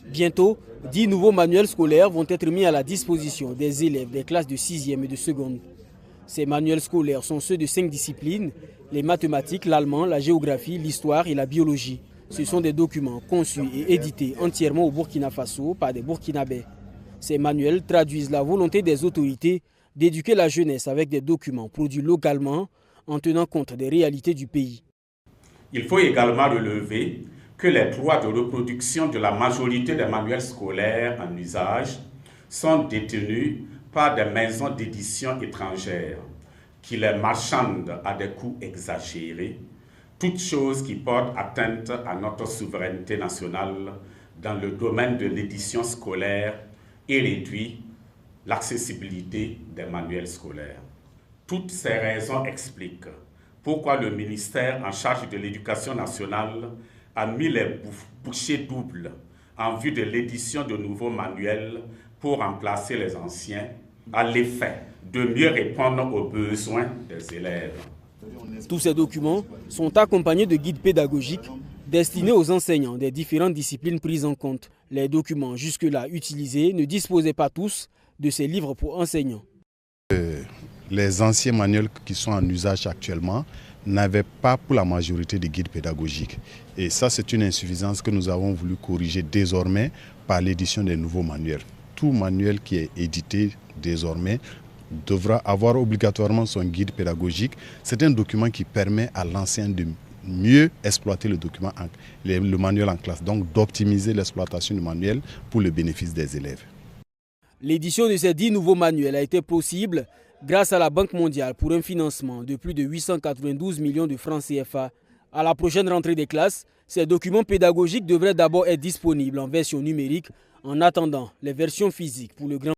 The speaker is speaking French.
Bientôt, 10 nouveaux manuels scolaires vont être mis à la disposition des élèves des classes de 6e et de seconde. Ces manuels scolaires sont ceux de 5 disciplines, les mathématiques, l'allemand, la géographie, l'histoire et la biologie. Ce sont des documents conçus et édités entièrement au Burkina Faso par des Burkinabés. Ces manuels traduisent la volonté des autorités d'éduquer la jeunesse avec des documents produits localement en tenant compte des réalités du pays. Il faut également relever que les droits de reproduction de la majorité des manuels scolaires en usage sont détenus par des maisons d'édition étrangères qui les marchandent à des coûts exagérés, toute chose qui porte atteinte à notre souveraineté nationale dans le domaine de l'édition scolaire et réduit l'accessibilité des manuels scolaires. Toutes ces raisons expliquent pourquoi le ministère en charge de l'éducation nationale a mis les bouchées doubles en vue de l'édition de nouveaux manuels pour remplacer les anciens, à l'effet de mieux répondre aux besoins des élèves. Tous ces documents sont accompagnés de guides pédagogiques destinés aux enseignants des différentes disciplines prises en compte. Les documents jusque-là utilisés ne disposaient pas tous de ces livres pour enseignants. Les anciens manuels qui sont en usage actuellement n'avaient pas pour la majorité de guides pédagogiques. Et ça, c'est une insuffisance que nous avons voulu corriger désormais par l'édition des nouveaux manuels. Tout manuel qui est édité désormais devra avoir obligatoirement son guide pédagogique. C'est un document qui permet à l'enseignant de mieux exploiter le manuel en classe, donc d'optimiser l'exploitation du manuel pour le bénéfice des élèves. L'édition de ces 10 nouveaux manuels a été possible grâce à la Banque mondiale pour un financement de plus de 892 millions de francs CFA. À la prochaine rentrée des classes, ces documents pédagogiques devraient d'abord être disponibles en version numérique en attendant les versions physiques pour le grand